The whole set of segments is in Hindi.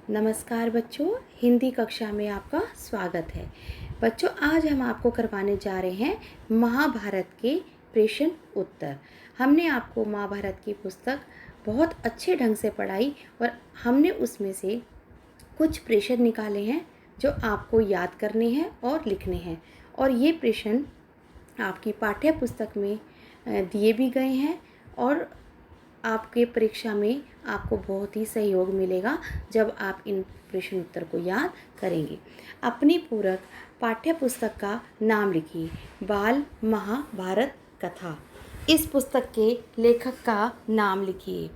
नमस्कार बच्चों, हिंदी कक्षा में आपका स्वागत है। बच्चों, आज हम आपको करवाने जा रहे हैं महाभारत के प्रश्न उत्तर। हमने आपको महाभारत की पुस्तक बहुत अच्छे ढंग से पढ़ाई और हमने उसमें से कुछ प्रश्न निकाले हैं जो आपको याद करने हैं और लिखने हैं। और ये प्रश्न आपकी पाठ्य पुस्तक में दिए भी गए हैं और आपके परीक्षा में आपको बहुत ही सहयोग मिलेगा जब आप इन प्रश्न उत्तर को याद करेंगे। अपनी पूरक पाठ्य पुस्तक का नाम लिखिए, बाल महाभारत कथा। इस पुस्तक के लेखक का नाम लिखिए,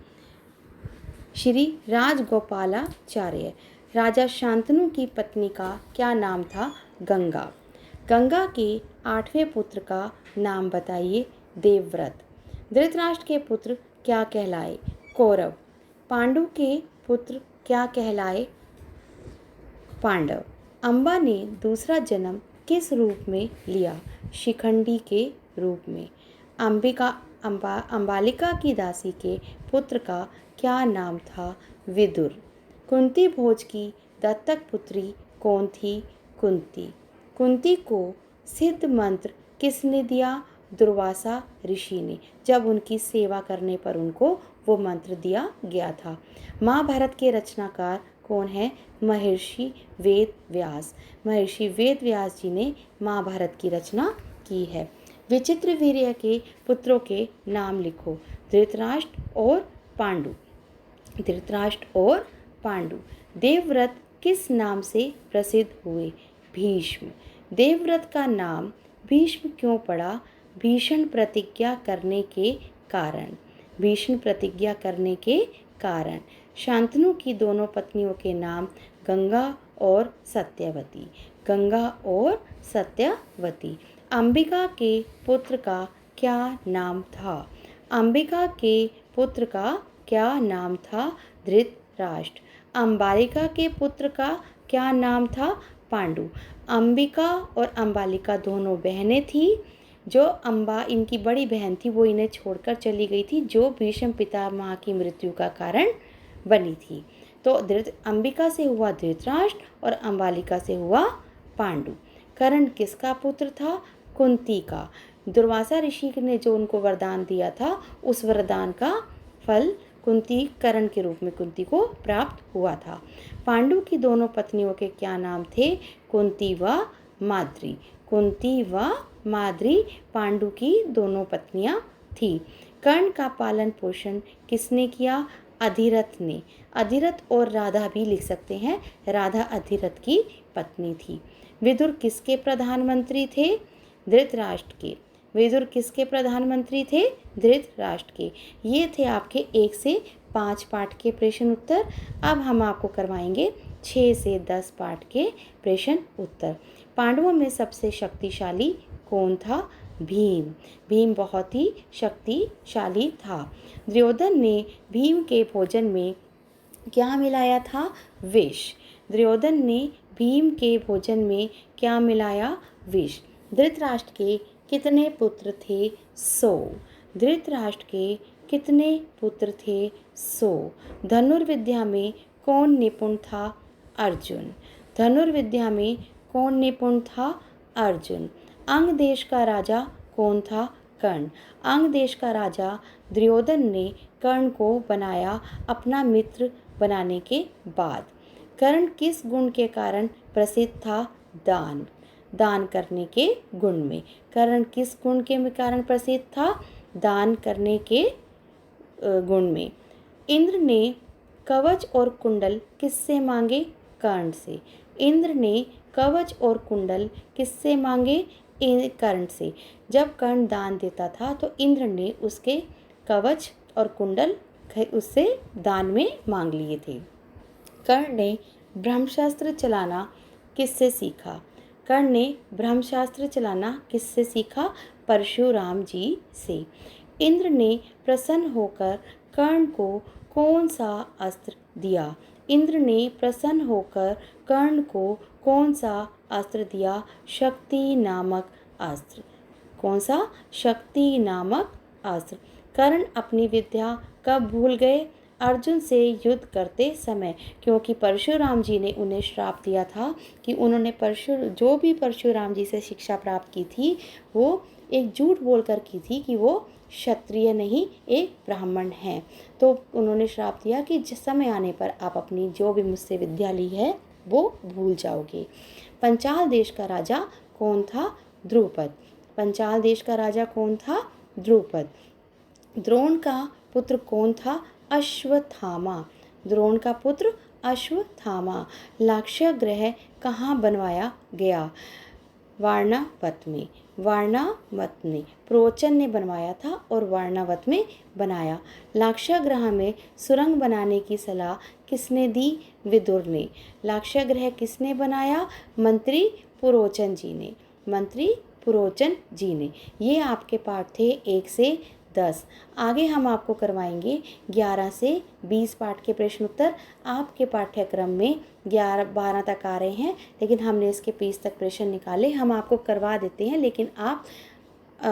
श्री राजगोपालाचार्य। राजा शांतनु की पत्नी का क्या नाम था? गंगा। गंगा के 8वें पुत्र का नाम बताइए? देवव्रत। धृतराष्ट्र के पुत्र क्या कहलाए? कौरव। पांडु के पुत्र क्या कहलाए? पांडव। अंबा ने दूसरा जन्म किस रूप में लिया? शिखंडी के रूप में। अंबालिका की दासी के पुत्र का क्या नाम था? विदुर। कुंती भोज की दत्तक पुत्री कौन थी? कुंती। कुंती को सिद्ध मंत्र किसने दिया? दुर्वासा ऋषि ने, जब उनकी सेवा करने पर उनको वो मंत्र दिया गया था। महाभारत के रचनाकार कौन है? महर्षि वेद व्यास। महर्षि वेद व्यास जी ने महाभारत की रचना की है। विचित्रवीर्य के पुत्रों के नाम लिखो। धृतराष्ट्र और पांडु। धृतराष्ट्र और पांडु। देवव्रत किस नाम से प्रसिद्ध हुए? भीष्म। देवव्रत का नाम भीष्म क्यों पड़ा? भीषण प्रतिज्ञा करने के कारण। भीषण प्रतिज्ञा करने के कारण। शांतनु की दोनों पत्नियों के नाम गंगा और सत्यवती। गंगा और सत्यवती। अंबिका के पुत्र का क्या नाम था? अंबिका के पुत्र का क्या नाम था? धृतराष्ट्र। अंबालिका के पुत्र का क्या नाम था? पांडु। अंबिका और अंबालिका दोनों बहनें थीं। जो अंबा इनकी बड़ी बहन थी वो इन्हें छोड़कर चली गई थी, जो भीष्म पितामह की मृत्यु का कारण बनी थी। तो अंबिका से हुआ धृतराष्ट्र और अंबालिका से हुआ पांडु। कर्ण किसका पुत्र था? कुंती का। दुर्वासा ऋषि ने जो उनको वरदान दिया था, उस वरदान का फल कुंती कर्ण के रूप में कुंती को प्राप्त हुआ था। पांडु की दोनों पत्नियों के क्या नाम थे? कुंती व माद्री। कुंती व माद्री पांडु की दोनों पत्नियां थी। कर्ण का पालन पोषण किसने किया? अधिरथ ने। अधिरथ और राधा भी लिख सकते हैं, राधा अधिरथ की पत्नी थी। विदुर किसके प्रधानमंत्री थे? धृतराष्ट्र के। विदुर किसके प्रधानमंत्री थे? धृतराष्ट्र के। ये थे आपके 1 से 5 पाठ के प्रश्न उत्तर। अब हम आपको करवाएंगे 6 से 10 पाठ के प्रश्न उत्तर। पांडवों में सबसे शक्तिशाली कौन था? भीम। भीम बहुत ही शक्तिशाली था। दुर्योधन ने भीम के भोजन में क्या मिलाया था? विष। दुर्योधन ने भीम के भोजन में क्या मिलाया? विष। धृतराष्ट्र के कितने पुत्र थे? 100। धृतराष्ट्र के कितने पुत्र थे? 100। धनुर्विद्या में कौन निपुण था? अर्जुन। धनुर्विद्या में कौन निपुण था? अर्जुन। अंग देश का राजा कौन था? कर्ण। अंग देश का राजा दुर्योधन ने कर्ण को बनाया अपना मित्र बनाने के बाद। कर्ण किस गुण के कारण प्रसिद्ध था? दान। दान करने के गुण में। कर्ण किस गुण के कारण प्रसिद्ध था? दान करने के गुण में। इंद्र ने कवच और कुंडल किससे मांगे? कर्ण से। इंद्र ने कवच और कुंडल किससे मांगे? कर्ण से। जब कर्ण दान देता था तो इंद्र ने उसके कवच और कुंडल उससे दान में मांग लिए थे। कर्ण ने ब्रह्मास्त्र चलाना किससे सीखा? कर्ण ने ब्रह्मास्त्र चलाना किससे सीखा? परशुराम जी से। इंद्र ने प्रसन्न होकर कर्ण को कौन सा अस्त्र दिया? इंद्र ने प्रसन्न होकर कर्ण को कौन सा अस्त्र दिया? शक्ति नामक अस्त्र। कौन सा? शक्ति नामक अस्त्र। कर्ण अपनी विद्या कब भूल गए? अर्जुन से युद्ध करते समय, क्योंकि परशुराम जी ने उन्हें श्राप दिया था कि उन्होंने जो भी परशुराम जी से शिक्षा प्राप्त की थी वो एक झूठ बोलकर की थी कि वो क्षत्रिय नहीं एक ब्राह्मण हैं। तो उन्होंने श्राप दिया कि जिस समय आने पर आप अपनी जो भी मुझसे विद्या ली है वो भूल जाओगे। पंचाल देश का राजा कौन था? द्रुपद। पंचाल देश का राजा कौन था? द्रुपद। द्रोण का पुत्र कौन था? अश्वत्थामा। द्रोण का पुत्र अश्वत्थामा। लाक्षागृह कहाँ बनवाया गया? वारणावत में। वारणावत में प्रोचन ने बनवाया था और वारणावत में बनाया। लाक्षागृह में सुरंग बनाने की सलाह किसने दी? विदुर ने। लाक्षागृह किसने बनाया? मंत्री पुरोचन जी ने। मंत्री पुरोचन जी ने। ये आपके पाठ थे 1 से 10। आगे हम आपको करवाएंगे 11 से 20 पाठ के प्रश्न उत्तर। आपके पाठ्यक्रम में 12 तक आ रहे हैं, लेकिन हमने इसके 20 तक प्रश्न निकाले। हम आपको करवा देते हैं, लेकिन आप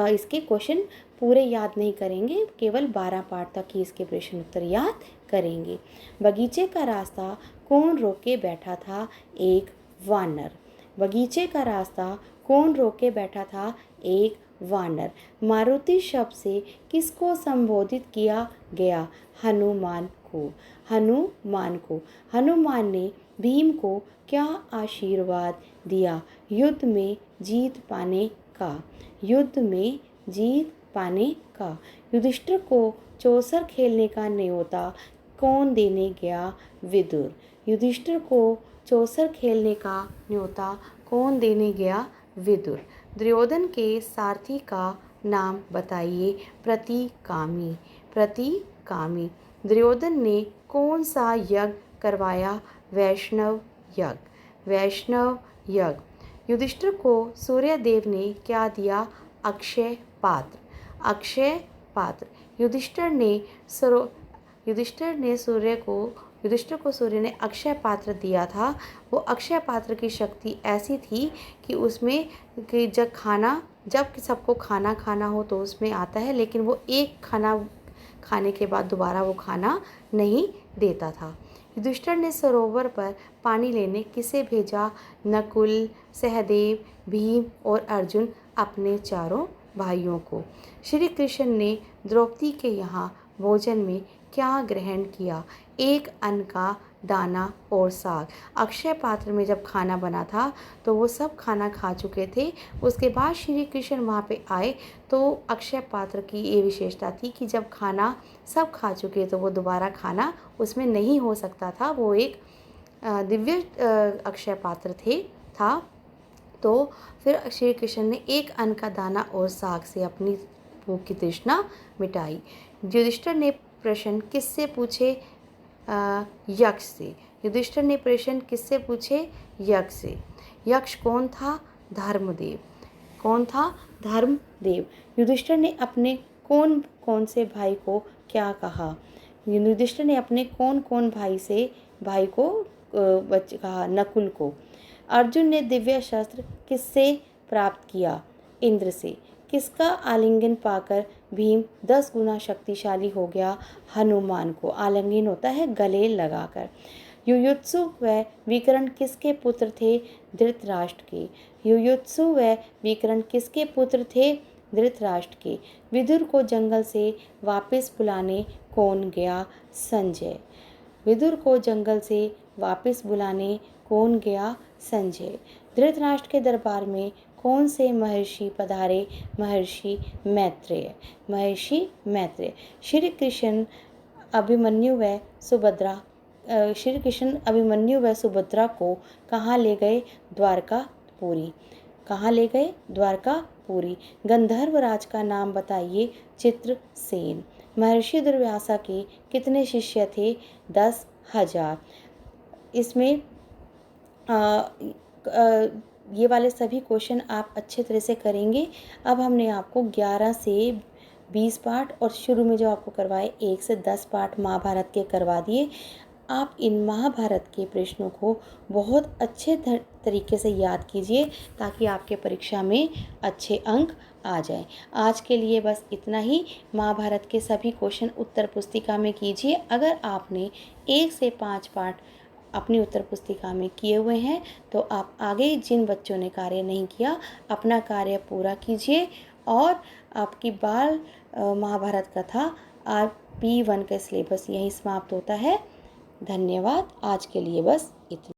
इसके क्वेश्चन पूरे याद नहीं करेंगे, केवल 12 पाठ तक ही इसके प्रश्न उत्तर याद करेंगे। बगीचे का रास्ता कौन रोके बैठा था? एक वानर। बगीचे का रास्ता कौन रोके बैठा था? एक वानर। मारुति शब्द से किसको संबोधित किया गया? हनुमान को। हनुमान को। हनुमान ने भीम को क्या आशीर्वाद दिया? युद्ध में जीत पाने का। युद्ध में जीत पाने का। युधिष्ठिर को चौसर खेलने का न्योता कौन देने गया? विदुर। युधिष्ठिर को चौसर खेलने का न्योता कौन देने गया? विदुर। दुर्योधन के सारथी का नाम बताइए? प्रतिकामी। प्रतिकामी। दुर्योधन ने कौन सा यज्ञ करवाया? वैष्णव यज्ञ। वैष्णव यज्ञ। युधिष्ठिर को सूर्यदेव ने क्या दिया? अक्षय पात्र। अक्षय पात्र। युधिष्ठिर को सूर्य ने अक्षय पात्र दिया था। वो अक्षय पात्र की शक्ति ऐसी थी कि उसमें कि जब सबको खाना खाना हो तो उसमें आता है, लेकिन वो एक खाना खाने के बाद दोबारा वो खाना नहीं देता था। युधिष्ठिर ने सरोवर पर पानी लेने किसे भेजा? नकुल, सहदेव, भीम और अर्जुन, अपने चारों भाइयों को। श्री कृष्ण ने द्रौपदी के यहाँ भोजन में क्या ग्रहण किया? एक अन्न का दाना और साग। अक्षय पात्र में जब खाना बना था तो वो सब खाना खा चुके थे। उसके बाद श्री कृष्ण वहाँ पे आए तो अक्षय पात्र की ये विशेषता थी कि जब खाना सब खा चुके तो वो दोबारा खाना उसमें नहीं हो सकता था। वो एक दिव्य अक्षय पात्र था। तो फिर श्री कृष्ण ने एक अन्न का दाना और साग से अपनी भूख की तृष्णा मिटाई। युधिष्ठिर ने प्रश्न किससे पूछे? यक्ष से। युधिष्ठिर ने प्रश्न किससे पूछे? यक्ष से। यक्ष कौन था? धर्मदेव। कौन था? धर्मदेव। युधिष्ठिर ने अपने कौन कौन से भाई को क्या कहा? युधिष्ठिर ने अपने कौन कौन भाई को कहा? नकुल को। अर्जुन ने दिव्य शस्त्र किससे प्राप्त किया? इंद्र से। किसका आलिंगन पाकर भीम 10 गुना शक्तिशाली हो गया? हनुमान को। आलिंगन होता है गले लगाकर। युयुत्सु व विकर्ण किसके पुत्र थे? धृतराष्ट्र के। युयुत्सु व विकर्ण किसके पुत्र थे? धृतराष्ट्र के। विदुर को जंगल से वापस बुलाने कौन गया? संजय। विदुर को जंगल से वापस बुलाने कौन गया? संजय। धृतराष्ट्र के दरबार में कौन से महर्षि पधारे? महर्षि मैत्रेय। महर्षि मैत्रेय। श्री कृष्ण अभिमन्यु व सुभद्रा को कहाँ ले गए? द्वारकापुरी। कहाँ ले गए? द्वारकापुरी। गंधर्व राज का नाम बताइए? चित्रसेन। महर्षि दुर्वासा के कितने शिष्य थे? 10,000। इसमें ये वाले सभी क्वेश्चन आप अच्छे तरह से करेंगे। अब हमने आपको 11 से 20 पाठ और शुरू में जो आपको करवाए 1 से 10 पाठ महाभारत के करवा दिए। आप इन महाभारत के प्रश्नों को बहुत अच्छे तरीके से याद कीजिए ताकि आपके परीक्षा में अच्छे अंक आ जाए। आज के लिए बस इतना ही। महाभारत के सभी क्वेश्चन उत्तर पुस्तिका में कीजिए। अगर आपने 1 से 5 पाठ अपनी उत्तर पुस्तिका में किए हुए हैं तो आप आगे जिन बच्चों ने कार्य नहीं किया अपना कार्य पूरा कीजिए और आपकी बाल महाभारत कथा RP1 का सिलेबस यहीं समाप्त होता है। धन्यवाद। आज के लिए बस इतना।